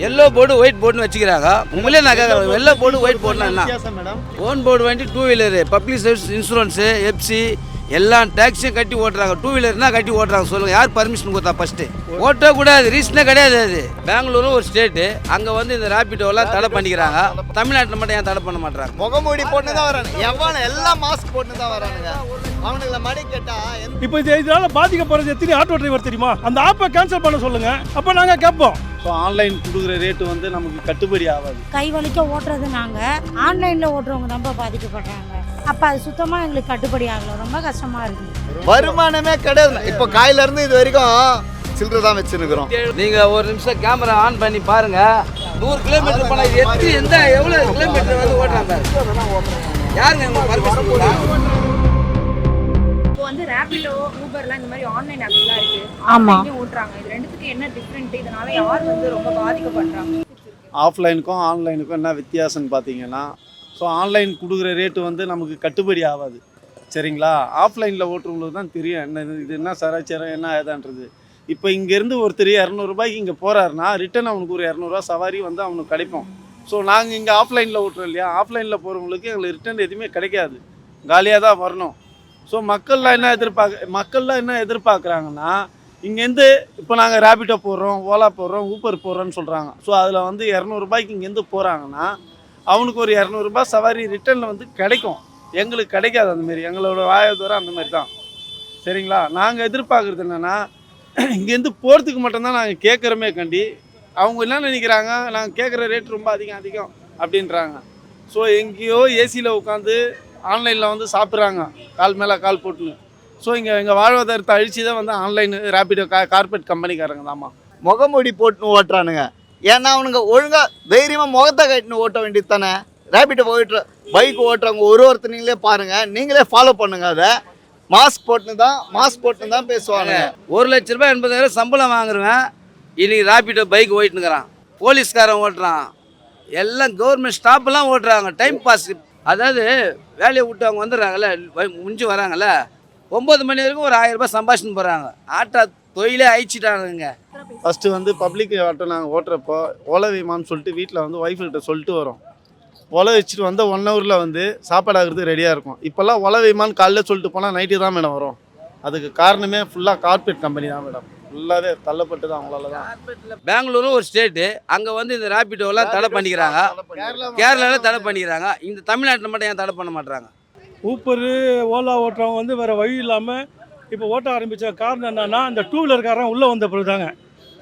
Yellow board white போர்டுன்னு வச்சுக்கிறாங்க. உங்களே நான் கேட்குறேன், எல்லோ போர்டு ஒயிட் போர்டுனா என்ன? ஓன் போர்டு வண்டி two wheeler, public service insurance, FC எல்லா டேக்ஸையும் கட்டி ஓட்டுறாங்க. டூ வீலர்னா கட்டி ஓட்டுறாங்க. சொல்லுங்கள், யார் பர்மிஷன் கொடுத்தா? ஃபஸ்ட்டு ஓட்டக்கூடாது, ரீசனே கிடையாது. அது பெங்களூரும் ஒரு ஸ்டேட்டு, அங்கே வந்து இந்த ரேபிடோலாம் தடை பண்ணிக்கிறாங்க. தமிழ்நாட்டில் மட்டும் ஏன் தடை பண்ண மாட்டாங்க? முகமூடி போட்டு தான் வரானு, எவன் எல்லாம் மாஸ்க் போட்டு தான் வரானுங்க. அவனுங்களை மடி கேட்டா இப்போ இதனால பாதிக்கப்படுறது எத்தனை ஆட்டோ டிரைவர் தெரியுமா? அந்த ஆப்பை கேன்சல் பண்ண சொல்லுங்க, அப்போ நாங்கள் கேட்போம். இப்போ ஆன்லைன் கொடுக்குற ரேட்டு வந்து நமக்கு கட்டுப்படி ஆகாது. கை வலிக்க ஓட்டுறது நாங்கள், ஆன்லைனில் ஓட்டுறவங்க ரொம்ப பாதிக்கப்படுறாங்க. அப்போ அது சுத்தமாக எங்களுக்கு கட்டுப்படி ஆகலை, ரொம்ப கஷ்டமாக இருக்குது. வருமானமே கிடையாது. இப்போ காயிலேருந்து இது வரைக்கும் சில்லறை தான் வச்சுருக்கிறோம். நீங்கள் ஒரு நிமிஷம் கேமரா ஆன் பண்ணி பாருங்க. 100 கிலோமீட்டர் போனால் எவ்வளோ கிலோமீட்டர் வந்து ஓட்டுறாங்க? யாருங்க எங்க பர்மிஷன் கொடுத்தா? இப்போ வந்து ரேபிடோ, ஊபர்லாம் இந்த மாதிரி ஆன்லைன் ஆப்ஸ்லாம் இருக்கு. ஆமாம், ஓட்டுறாங்க. இது ரெண்டுத்துக்கு என்ன டிஃப்ரெண்ட்? இதனால யார் வந்து ரொம்ப பாதிக்கப்படுறாங்க? ஆஃப்லைனுக்கும் ஆன்லைனுக்கும் என்ன வித்தியாசம்னு பார்த்தீங்கன்னா, ஸோ ஆன்லைன் கொடுக்குற ரேட்டு வந்து நமக்கு கட்டுப்படி ஆகாது. சரிங்களா? ஆஃப்லைனில் ஓட்டுறவங்களுக்கு தான் தெரியும் என்ன இது என்ன சராச்சரம் என்ன ஏதான்றது. இப்போ இங்கேருந்து ஒருத்தர் 200 இங்கே போகிறாருன்னா ரிட்டன் அவனுக்கு ஒரு 200 சவாரி வந்து அவனுக்கு கிடைக்கும். ஸோ நாங்கள் இங்கே ஆஃப்லைனில் ஓட்டுறோம் இல்லையா, ஆஃப்லைனில் போகிறவங்களுக்கு எங்களுக்கு ரிட்டன் எதுவுமே கிடைக்காது, காலியாக தான் வரணும். ஸோ மக்கள்லாம் என்ன எதிர்பார்க்குறாங்கன்னா, இங்கேருந்து இப்போ நாங்கள் ரேபிடோ போடுறோம், ஓலா போடுறோம், ஊபர் போடுறோன்னு சொல்கிறாங்க. ஸோ அதில் வந்து 200 இங்கேருந்து போகிறாங்கன்னா அவனுக்கு ஒரு 200 சவாரி ரிட்டனில் வந்து கிடைக்கும். எங்களுக்கு கிடைக்காது. அந்தமாரி எங்களோட வாயத்தோற அந்த மாதிரி தான். சரிங்களா? நாங்கள் எதிர்பார்க்குறது என்னென்னா, இங்கேருந்து போகிறதுக்கு மட்டும்தான் நாங்கள் கேட்குறோமே கண்டி. அவங்க என்ன நினைக்கிறாங்க, நாங்கள் கேட்குற ரேட் ரொம்ப அதிகம் அப்படின்றாங்க. ஸோ எங்கேயோ ஏசியில் உட்காந்து ஆன்லைனில் வந்து சாப்பிட்றாங்க, கால் மேலே கால் போட்டுன்னு. ஸோ எங்கள் வாழ்வாதாரத்தை அழிச்சு தான் வந்து ஆன்லைன் ரேபிடோ கார்பரேட் கம்பெனிக்காரங்க தாம்மா முகமூடி போட்டுன்னு ஓட்டுறானுங்க. ஏன்னா அவனுங்க ஒழுங்காக தைரியமாக முகத்தை கட்டின்னு ஓட்ட வேண்டியது தானே. ரேபிடோ பைக் ஓட்டுறவங்க ஒருத்தனீங்களே பாருங்கள், நீங்களே ஃபாலோ பண்ணுங்க. அதை மாஸ்க் போட்டுன்னு தான் பேசுவாங்க. 1,00,000 ரூபாய் 80,000 சம்பளம் வாங்குறேன். இன்னைக்கு ரேபிடோ பைக் ஓட்டுனுக்கிறான், போலீஸ்காரன் ஓட்டுறான், எல்லாம் கவர்மெண்ட் ஸ்டாஃப்லாம் ஓட்டுறாங்க. டைம் பாஸ், அதாவது வேலையை விட்டு அவங்க வந்துடுறாங்கல்ல, முடிஞ்சு வராங்கல்ல, 9 மணி வரைக்கும் ஒரு 1000 ரூபாய் சம்பாஷன் போகிறாங்க. ஆட்டோ தொழிலே அழிச்சிட்டானுங்க. ஃபஸ்ட்டு வந்து பப்ளிக் ஆட்டோ நாங்கள் ஓட்டுறப்போ ஓலவிமான்னு சொல்லிட்டு வீட்டில் வந்து ஒய்ஃப்கிட்ட சொல்லிட்டு வரோம். ஒலை வச்சுட்டு வந்து 1 ஹவரில் வந்து சாப்பாடு ஆகிறதுக்கு ரெடியாக இருக்கும். இப்போல்லாம் ஒலவிமான்னு காலையில் சொல்லிட்டு போனால் நைட்டு தான் மேடம் வரும். அதுக்கு காரணமே ஃபுல்லாக கார்பரேட் கம்பெனி தான் மேடம். ஃபுல்லாகவே தள்ளப்பட்டு தான் அவங்களால தான். பெங்களூரும் ஒரு ஸ்டேட்டு, அங்கே வந்து இந்த ரேபிடோலாம் தடை பண்ணிக்கிறாங்க. கேரளாவில் தடை பண்ணிக்கிறாங்க. இந்த தமிழ்நாட்டில் மட்டும் ஏன் தடை பண்ண மாட்டாங்க? ஊப்பரு, ஓலா ஓட்டுறவங்க வந்து வேறு வழி இல்லாமல் இப்போ ஓட்ட ஆரம்பித்த காரணம் என்னென்னா, இந்த டூ வீலர்காரன் உள்ளே வந்த பிறகு தாங்க.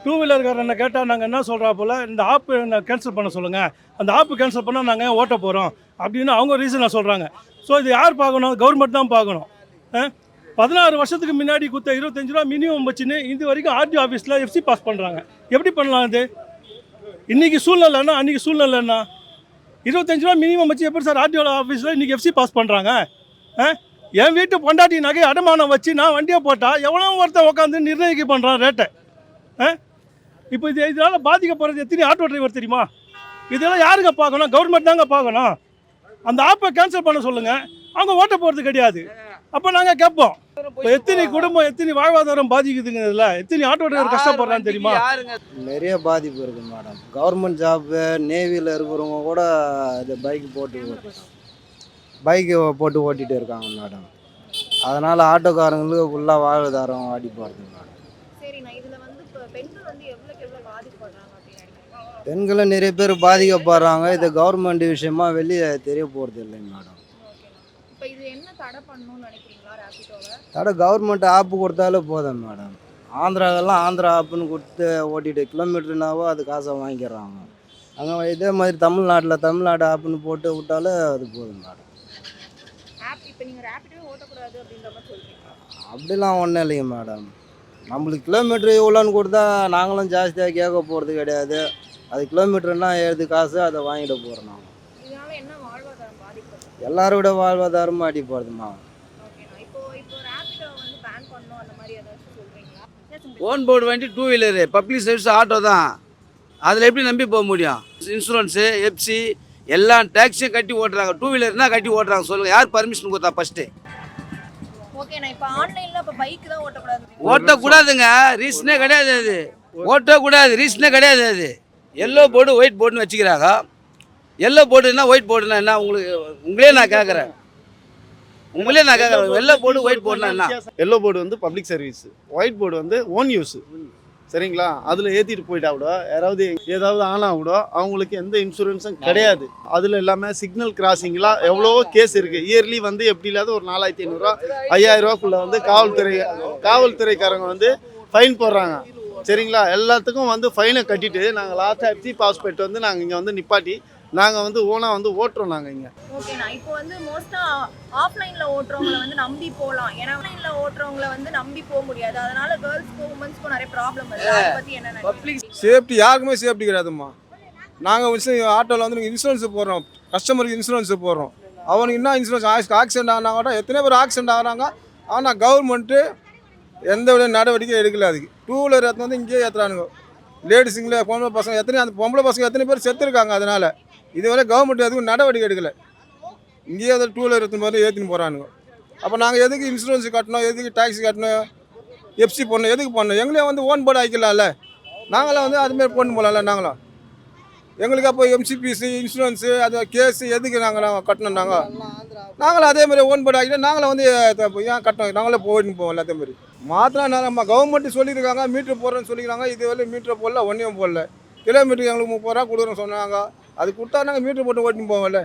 டூ வீலர்காரனை கேட்டால் நாங்கள் என்ன சொல்கிறா போல், இந்த ஆப்பு கேன்சல் பண்ண சொல்லுங்கள், அந்த ஆப்பு கேன்சல் பண்ணால் நாங்கள் ஓட்ட போகிறோம் அப்படின்னு அவங்க ரீசனை சொல்கிறாங்க. ஸோ இது யார் பார்க்கணும்? கவர்மெண்ட் தான் பார்க்கணும். 16 வருஷத்துக்கு முன்னாடி கொடுத்த 25 ரூபா மினிமம் வச்சுன்னு இது வரைக்கும் ஆர்டிஓ ஆஃபீஸில் எஃப்சி பாஸ் பண்ணுறாங்க. எப்படி பண்ணலாம் இது? இன்றைக்கி சூழ்நிலைன்னா அன்றைக்கி சூழ்நிலைன்னா 25 ரூபா மினிமம் வச்சு எப்படி சார் ஆர்டிஓ ஆஃபீஸில் இன்றைக்கி எஃப்சி பாஸ் பண்ணுறாங்க? என் வீட்டு பொண்டாட்டி நகை அடமானம் வச்சு நான் வண்டியை போட்டால் எவ்வளோ ஒருத்தன் உட்காந்து நிர்ணயிக்க பண்ணுறான் ரேட்டை. இப்போ இதனால் பாதிக்கப்படுறது எத்தனை ஆட்டோ டிரைவர் தெரியுமா? இதெல்லாம் யாருங்க பார்க்கணும்? கவர்மெண்ட் தாங்க பார்க்கணும். அந்த ஆப்பை கேன்சல் பண்ண சொல்லுங்கள், அவங்க ஓட்ட போகிறது கிடையாது. அப்போ நாங்கள் கேட்போம், இப்போ எத்தனை குடும்பம் எத்தனை வாழ்வாதாரம் பாதிக்குதுங்க, இதில் எத்தனை ஆட்டோ டிரைவர் கஷ்டப்படுறான்னு தெரியுமா? நிறைய பாதிப்பு இருக்குது மேடம். கவர்மெண்ட் ஜாப்பு, நேவியில் இருக்கிறவங்க கூட இது பைக்கு போட்டு ஓட்டிகிட்டு இருக்காங்க மேடம். அதனால் ஆட்டோக்காரங்களுக்கு ஃபுல்லாக வாழ்வாதாரம் அடிப்படுது மேடம். பெண்களும் நிறைய பேர் பாதிக்கப்படுறாங்க. இது கவர்மெண்ட் விஷயமா வெளியே தெரிய போகிறது இல்லைங்க மேடம். தடை கவர்மெண்ட் ஆப்பு கொடுத்தாலே போதும் மேடம். ஆந்திராவெல்லாம் ஆந்திரா ஆப்புன்னு கொடுத்து ஓட்டிட்டு கிலோமீட்டர்னாவோ அது காசை வாங்கிக்கிறாங்க. அங்கே இதே மாதிரி தமிழ்நாடு ஆப்புன்னு போட்டு விட்டாலே அது போதும் மேடம். அப்படிலாம் ஒன்றும் இல்லைங்க மேடம். நம்மளுக்கு கிலோமீட்ரு இவ்வளோன்னு கொடுத்தா நாங்களும் ஜாஸ்தியாக கேட்க போகிறது கிடையாது. அது கிலோமீட்டர்னா எழுது காசு அதை வாங்கிட்டு போகிறோம். நாங்கள் எல்லாரோட வாழ்வாதாரமும் அடி போகிறதுமா. ஓன் போர்டு வண்டி two wheeler, public service auto தான். அதில் எப்படி நம்பி போக முடியும்? இன்சூரன்ஸு, எஃப்சி எல்லா டேக்ஸையும் கட்டி ஓட்டுறாங்க. டூ வீலர்னா கட்டி ஓட்டுறாங்க. சொல்லுங்கள், யார் பர்மிஷன் கொடுத்தா? ஃபஸ்ட்டு ஓட்டக்கூடாதுங்க, ரீசனே கிடையாது. அது ஓட்டக்கூடாது, ரீசனே கிடையாது. அது எல்லோ போர்டு ஒயிட் போர்டுன்னு வச்சுக்கிறாங்க. எல்லோ போர்டுன்னா ஒயிட் போர்டுன்னா என்ன உங்களே நான் கேட்குறேன். எல்லோ போர்டு ஒயிட் போர்டுன்னா என்ன? எல்லோ போர்டு வந்து பப்ளிக் சர்வீஸ், ஒயிட் போர்டு வந்து ஓன் யூஸ். சரிங்களா? அதில் ஏற்றிட்டு போயிட்டா கூட யாராவது ஏதாவது ஆனால் கூட அவங்களுக்கு எந்த இன்சூரன்ஸும் கிடையாது. அதில் எல்லாமே சிக்னல் கிராசிங்லாம் எவ்வளவோ கேஸ் இருக்குது. இயர்லி வந்து எப்படி இல்லாத ஒரு 4500 5000 வந்து காவல்துறைக்காரங்க வந்து ஃபைன் போடுறாங்க. சரிங்களா? எல்லாத்துக்கும் வந்து ஃபைனை கட்டிட்டு நாங்கள் லாஸ்ட்டாக எஃப்சி பாஸ்பேட் வந்து நாங்கள் இங்கே வந்து நிப்பாட்டி நாங்கள் வந்து ஓனாக வந்து ஓட்டுறோம். நாங்கள் இங்கே ஓகேண்ணா, இப்போ வந்து மோஸ்ட்டாக ஆஃப்லைனில் ஓட்டுறவங்கள வந்து நம்பி போகலாம். ஏன்னா ஆன்லைனில் ஓட்டுறவங்கள வந்து நம்பி போக முடியாது. அதனால கேர்ள்ஸ்க்கும் உமன்ஸ்க்கும் நிறைய ப்ராப்ளம் இருக்குது. அதை பற்றி என்ன நினைக்கிறீங்க? சேஃப்டி யாருக்குமே சேஃப்டி கிடையாதும்மா. நாங்கள் ஆட்டோவில் வந்து இன்சூரன்ஸ் போடுறோம், கஸ்டமருக்கு இன்சூரன்ஸ் போடுறோம். அவனுக்கு என்ன இன்சூரன்ஸ் ஆக்சிடென்ட் ஆனாங்க, எத்தனை பேர் ஆக்சிடென்ட் ஆகிறாங்க. ஆனால் கவர்மெண்ட்டு எந்த வித நடவடிக்கை எடுக்கல. அதுக்கு 2 வீலர் எடுத்து வந்து இங்கேயே ஏற்றுறானுங்க. லேடிஸுங்களே பொம்பளை பசங்க அந்த பொம்பளை பசங்க எத்தனை பேர் செத்துருக்காங்க. அதனால் இதுவரை கவர்மெண்ட் எதுவும் நடவடிக்கை எடுக்கலை. இங்கேயே அதை 2 வீலர் எடுத்து மாதிரி ஏற்றின்னு போகிறானுங்க. அப்போ நாங்கள் எதுக்கு இன்சூரன்ஸ் கட்டணும், எதுக்கு டாக்ஸி கட்டணும், எஃப்சி போடணும், எதுக்கு பண்ணணும்? எங்களே வந்து ஓன் போர்டு ஆக்கிக்கலாம்ல. நாங்களாம் வந்து அதுமாரி போட்டு போகலாம்ல. நாங்களும் எங்களுக்கு அப்போ எம்சிபிசி இன்சூரன்ஸு அது கேஸு எதுக்கு நாங்கள் கட்டணும்? நாங்களும் அதேமாதிரி ஓன் போர்டு ஆக்கிட்டு நாங்களும் வந்து ஏன் கட்டணும்? நாங்களே போயிட்டு போவோம். அதேமாதிரி மாத்திரம் நம்ம கவர்மெண்ட்டு சொல்லியிருக்காங்க மீட்ரு போடுறேன்னு சொல்லிக்கிறாங்க. இது வந்து மீட்ரு போடல, ஒன்றையும் போடல. கிலோமீட்டருக்கு எங்களுக்கு 30 ரூபா கொடுக்குறோன்னு சொன்னாங்க. அது கொடுத்தா நாங்கள் மீட்ரு போட்டு ஓட்டின்னு போவோம்ல.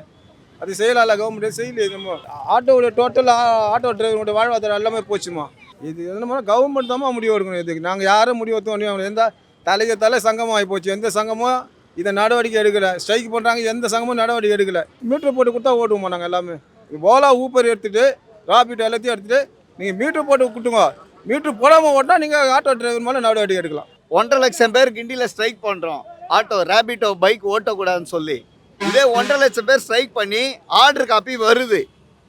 அது செய்யலாம்ல, கவர்மெண்ட்டே செய்யலையே. நம்ம ஆட்டோவோட டோட்டல் ஆட்டோ டிரைவரோட வாழ்வாதாரம் எல்லாமே போச்சுமா. இது என்ன கவர்மெண்ட் தான் முடிவு எடுக்கணும். இதுக்கு நாங்கள் யாரும் முடிவு எடுத்தோம். எந்த தலை சங்கமும் ஆகி போச்சு. எந்த சங்கமும் இதை நடவடிக்கை எடுக்கலை. ஸ்ட்ரைக் பண்ணுறாங்க, எந்த சங்கமும் நடவடிக்கை எடுக்கலை. மீட்ரு போட்டு கொடுத்தா ஓட்டுவோமா நாங்கள் எல்லாமே. ஓலா ஊப்பர் எடுத்துகிட்டு ராபிட் எல்லாத்தையும் எடுத்துகிட்டு நீங்கள் மீட்ரு போட்டு கொடுத்துங்க. மீட்ரு போடாமல் ஓட்டினா நீங்கள் ஆட்டோ டிரைவர் மேலே நடவடிக்கை எடுக்கலாம். 1.5 லட்சம் பேர் கிண்டியில் ஸ்ட்ரைக் பண்ணுறோம். ஆட்டோ ரேபிட்டோ பைக் ஓட்டக்கூடாதுன்னு சொல்லி இதே 1.5 லட்சம் பேர் ஸ்ட்ரைக் பண்ணி ஆர்டர் காப்பி வருது.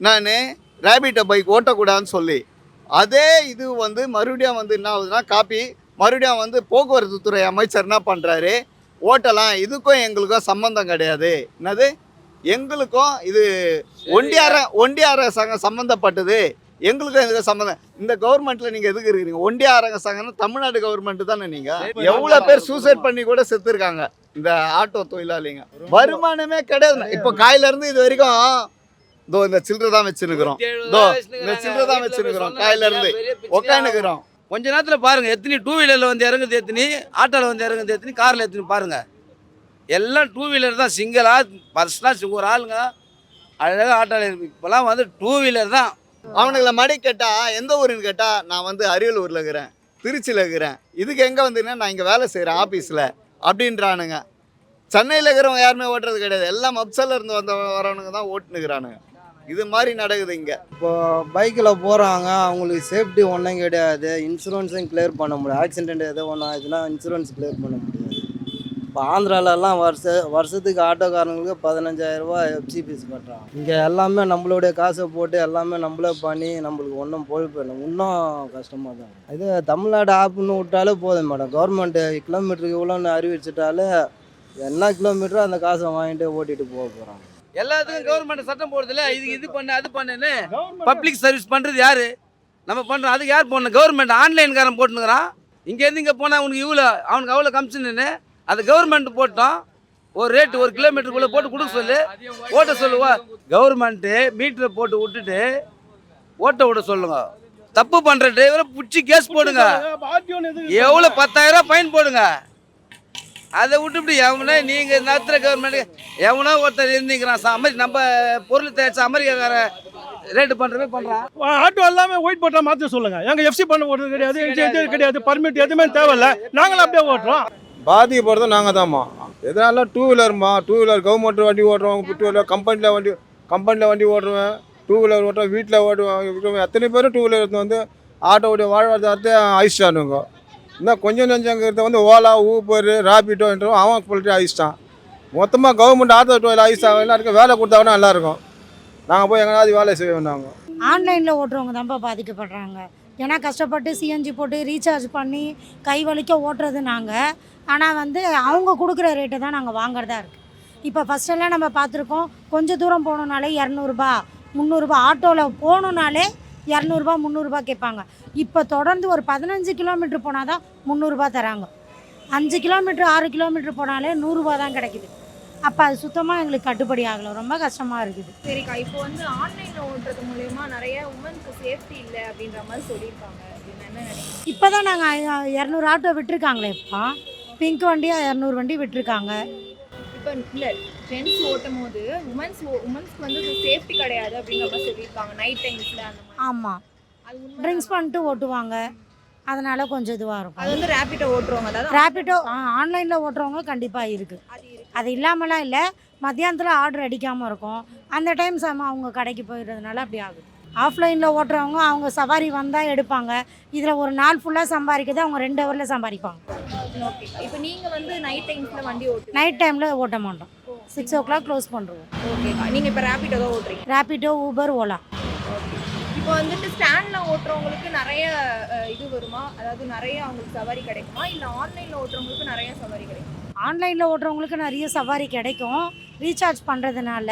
நான் ரேபிட்டோ பைக் ஓட்டக்கூடாதுன்னு சொல்லி அதே இது வந்து மறுபடியும் வந்து என்ன ஆகுதுன்னா காப்பி மறுபடியும் வந்து போக்குவரத்து துறை அமைச்சர் என்ன பண்ணுறாரு, ஓட்டலாம், இதுக்கும் எங்களுக்கும் சம்மந்தம் கிடையாது. என்னது எங்களுக்கும் இது ஒண்டிய அரசாங்கம் சம்மந்தப்பட்டது, எங்களுக்கும் இதுக்கு சம்மந்தம். இந்த கவர்மெண்ட்டில் நீங்கள் எதுக்கு இருக்கிறீங்க? ஒண்டிய அரசாங்கம்னா தமிழ்நாடு கவர்மெண்ட்டு தானே. நீங்கள் எவ்வளோ பேர் சூசைட் பண்ணி கூட செத்துருக்காங்க இந்த ஆட்டோ தொழிலாளிங்க. வருமானமே கிடையாது. இப்போ காயிலேருந்து இது வரைக்கும் இந்த சில்லறை தான் வச்சுருக்கிறோம். இந்த சில்லறை தான் வச்சுருக்கிறோம். காயிலேருந்து உட்காந்துக்கிறோம். கொஞ்ச நேரத்தில் பாருங்கள் எத்தனை 2 வீலரில் வந்து இறங்குது, எத்தனை ஆட்டோவில் வந்து இறங்குது, எத்தனை காரில் எத்தனை பாருங்கள். எல்லாம் 2 வீலர் தான். சிங்கிளாக பர்சனாக ஒரு ஆளுங்க அழகாக ஆட்டோவில். இப்போலாம் வந்து 2 வீலர் தான். அவனுங்களை மடி கேட்டால் எந்த ஊருன்னு கேட்டால் நான் வந்து அரியலூரில் இருக்கிறேன், திருச்சியில் இருக்கிறேன். இதுக்கு எங்கே வந்துங்கன்னா நான் இங்கே வேலை செய்கிறேன் ஆஃபீஸில் அப்படின்றானுங்க. சென்னையில் இருக்கிறவங்க யாருமே ஓட்டுறது கிடையாது. எல்லாம் மப்சலில் இருந்து வரவனுங்க தான் ஓட்டுனுக்கிறானுங்க. இது மாதிரி நடக்குது இங்கே. இப்போது பைக்கில் போகிறாங்க, அவங்களுக்கு சேஃப்டி ஒன்றும் கிடையாது, இன்சூரன்ஸும் கிளியர் பண்ண முடியாது. ஆக்சிடென்ட் எதோ ஒன்று ஆச்சுன்னா இன்சூரன்ஸ் கிளியர் பண்ண முடியாது. இப்போ ஆந்திராலெல்லாம் வருஷத்துக்கு ஆட்டோக்காரங்களுக்கு 15,000 ரூபா எஃப்சி ஃபீஸ் கட்டுறாங்க. இங்கே எல்லாமே நம்மளுடைய காசை போட்டு எல்லாமே நம்மளே பண்ணி நம்மளுக்கு ஒன்றும் போயிடும், இன்னும் கஷ்டமாக தான். இது தமிழ்நாடு ஆப்புன்னு விட்டாலே போதும் மேடம். கவர்மெண்ட்டு கிலோமீட்டருக்கு இவ்வளோன்னு அறிவிச்சிட்டாலே என்ன கிலோமீட்டரோ அந்த காசை வாங்கிட்டு ஓட்டிகிட்டு போக போகிறாங்க. எல்லாத்துக்கும் கவர்மெண்ட் சட்டம் போடுறதில்ல. இது பண்ணு அது பண்ணுன்னு பப்ளிக் சர்வீஸ் பண்ணுறது யார்? நம்ம பண்ணுறோம். அதுக்கு யார் போடணும்? கவர்மெண்ட். ஆன்லைன்காரன் போட்டுனுக்கிறான். இங்கேருந்து இங்கே போனால் அவனுக்கு அவனுக்கு அவ்வளோ கமிஷன்னு அது கவர்மெண்ட் போட்டோம். ஒரு ரேட்டு 1 கிலோமீட்டருக்குள்ளே போட்டு கொடுக்க சொல்லு, ஓட்ட சொல்லுவா. கவர்மெண்ட்டு மீட்டரை போட்டு விட்டுட்டு ஓட்ட விட சொல்லுங்க. தப்பு பண்ணுற டிரைவரை பிடிச்சி கேஸ் போடுங்க. எவ்வளோ 10,000 ரூபா ஃபைன் போடுங்க. அதை விட்டுவிட்டு எவனே நீங்கள் நடத்துகிற கவர்மெண்ட்டு எவனோ ஒருத்தர் இருந்துக்கிறான். நம்ம பொருள் தயாரிச்சு அமெரிக்காக்கார ரேட்டு பண்ணுறவே பண்ணுறான். ஆட்டோ எல்லாமே ஒயிட் போட்டால் மாற்ற சொல்லுங்கள். எங்கள் எஃப்சி பண்ண ஓட்டுறது கிடையாது, எது கிடையாது, பர்மிட் எதுவுமே தேவையில்லை. நாங்களும் அப்படியே ஓட்டுறோம். பாதிக்கப்படுறது நாங்கள் தான்மா. எதனால 2 வீலர்மா, 2 வீலர் கவர்மெண்ட் வண்டி ஓட்டுறோம், 2 வீலர் கம்பெனியில் வண்டி ஓட்டுருவேன், 2 வீலர் ஓட்டுறோம், வீட்டில் ஓட்டுவேன். எத்தனை பேரும் 2 வீலர் எடுத்து வந்து ஆட்டோவுடைய வாழ்வாதாரத்தை அழிச்சிட்டானுங்க. இன்னும் கொஞ்சம் நெஞ்சங்கிறத வந்து ஓலா ஊபர் ராபிட்டோன்றவன் அவன் சொல்லிட்டு அழிச்சிட்டான். மொத்தமாக கவர்மெண்ட் ஆட்டோ தொழில் அழிச்சிட்டாங்க. எல்லாருக்கும் வேலை கொடுத்தாங்கன்னா நல்லாயிருக்கும். நாங்கள் போய் எங்கேயாவது வேலை செய்ய வேண்டாங்க. ஆன்லைனில் ஓட்டுறவங்க தான்ப்பா பாதிக்கப்படுறாங்க. ஏன்னா கஷ்டப்பட்டு சிஎன்ஜி போட்டு ரீசார்ஜ் பண்ணி கை வலிக்க ஓட்டுறது நாங்கள். ஆனால் வந்து அவங்க கொடுக்குற ரேட்டு தான் நாங்கள் வாங்குறதா இருக்குது. இப்போ ஃபஸ்ட்டெல்லாம் நம்ம பார்த்துருக்கோம், கொஞ்சம் தூரம் போகணுன்னாலே 200 300 ஆட்டோவில் போகணுன்னாலே 200 300 கேட்பாங்க. இப்போ தொடர்ந்து ஒரு 15 கிலோமீட்டர் போனால் தான் 300 தராங்க. 5 கிலோமீட்டர் 6 கிலோமீட்டர் போனாலே 100 ரூபா தான் கிடைக்குது. அப்போ அது சுத்தமாக எங்களுக்கு கட்டுப்படி ஆகலை, ரொம்ப கஷ்டமாக இருக்குது. சரிக்கா, இப்போ வந்து ஆன்லைன்ல ஓட்டுறது மூலயமா நிறைய உமன்ஸ்க்கு சேஃப்டி இல்லை அப்படின்ற மாதிரி சொல்லியிருக்காங்க. அப்படின்னு என்ன நினைக்கிறீங்க? இப்போ தான் நாங்கள் 200 ஆட்டோ விட்டுருக்காங்களே, இப்போ பிங்க் வண்டியாக 200 வண்டி விட்டுருக்காங்க. இப்போ இல்லை, ஜென்ஸ் ஓட்டும் போது உமன்ஸ்க்கு வந்து சேஃப்டி கிடையாது அப்படின்ற மாதிரி சொல்லியிருக்காங்க நைட் டைம்ஸில் அந்த மாதிரி. ஆமாம், அது உண்மை. ட்ரிங்க்ஸ் பண்ணிட்டு ஓட்டுவாங்க, அதனால் கொஞ்சம் இதுவாக அது இருக்கும். வந்து ரேபிட்டோ ஓட்டுறவங்க, அதாவது ரேபிட்டோ ஆன்லைனில் ஓட்டுறவங்க கண்டிப்பாக இருக்குது. அது இருக்கு. அது இல்லாமலாம் இல்லை, மத்தியானத்தில் ஆர்டர் அடிக்காமல் இருக்கும், அந்த டைம் அவங்க கடைக்கு போயிடுறதுனால அப்படி ஆகுது. ஆஃப்லைனில் ஓட்டுறவங்க அவங்க சவாரி வந்தால் எடுப்பாங்க, இதில் ஒரு நாள் ஃபுல்லாக சம்பாதிக்கிறது அவங்க 2 ஹவரில் சம்பாதிப்பாங்க. ஓகே, இப்போ நீங்கள் வந்து நைட் டைம்ஸில் வண்டி ஓட்டு? நைட் டைமில் ஓட்ட மாட்டோம், 6 o'clock க்ளோஸ் பண்ணுறோம். ஓகேக்கா, நீங்கள் இப்போ ரேபிட்டோ தான் ஓட்டுறீங்க? ரேபிட்டோ, ஊபர், ஓலா. இப்போ வந்துட்டு ஸ்டாண்டில் ஓட்டுறவங்களுக்கு நிறைய இது வருமா, அதாவது நிறைய அவங்களுக்கு சவாரி கிடைக்குமா, இல்லை ஆன்லைனில் ஓட்டுறவங்களுக்கு நிறைய சவாரி கிடைக்குமா? ஆன்லைனில் ஓட்டுறவங்களுக்கு நிறைய சவாரி கிடைக்கும் ரீசார்ஜ் பண்ணுறதுனால.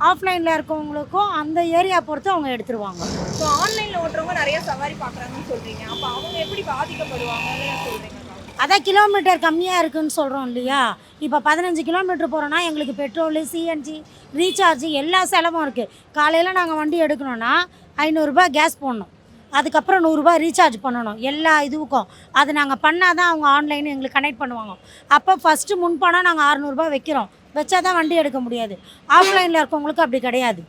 ஆஃப்லைனில் இருக்கவங்களுக்கும் அந்த ஏரியா பொறுத்து அவங்க எடுத்துருவாங்க. ஸோ ஆன்லைனில் ஓட்டுறவங்க நிறைய சவாரி பார்க்குறாங்கன்னு சொல்கிறீங்க, அப்போ அவங்க எப்படி பாதிக்கப்படுவாங்கன்னு சொல்கிறீங்க? அதான் கிலோமீட்டர் கம்மியாக இருக்குதுன்னு சொல்கிறோம் இல்லையா. இப்போ 15 கிலோமீட்டர் போகிறோன்னா எங்களுக்கு பெட்ரோலு, சிஎன்ஜி, ரீசார்ஜ் எல்லா செலவும் இருக்குது. காலையில் நாங்கள் வண்டி எடுக்கணுன்னா 500 ரூபாய் கேஸ் போடணும், அதுக்கப்புறம் 100 ரூபாய் ரீசார்ஜ் பண்ணணும் எல்லா இதுவுக்கும். அது நாங்கள் பண்ணால் தான் அவங்க ஆன்லைன் எங்களுக்கு கனெக்ட் பண்ணுவாங்க. அப்போ ஃபஸ்ட்டு முன்பணம் நாங்கள் 600 ரூபாய் வைக்கிறோம், வச்சா தான் வண்டி எடுக்க முடியாது. ஆஃப்லைனில் இருக்கவங்களுக்கு அப்படி கிடையாது,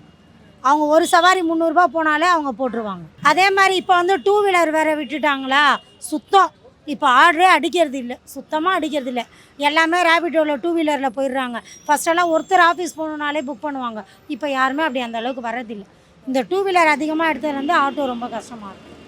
அவங்க ஒரு சவாரி 300 ரூபாய் போனாலே அவங்க போட்டுருவாங்க. அதே மாதிரி இப்போ வந்து 2 வீலர் வேறு விட்டுட்டாங்களா, சுத்தம் இப்போ ஆர்டரே அடிக்கிறது இல்லை, சுத்தமாக அடிக்கிறது இல்லை. எல்லாமே ரேபிட்டோவில் 2 வீலரில் போயிடுறாங்க. ஃபஸ்ட்டெல்லாம் ஒருத்தர் ஆஃபீஸ் போகணுன்னாலே புக் பண்ணுவாங்க, இப்போ யாருமே அப்படி அந்த அளவுக்கு வர்றதில்லை. இந்த 2 வீலர் அதிகமாக எடுத்ததுலேருந்து ஆட்டோ ரொம்ப கஷ்டமாக இருக்குது.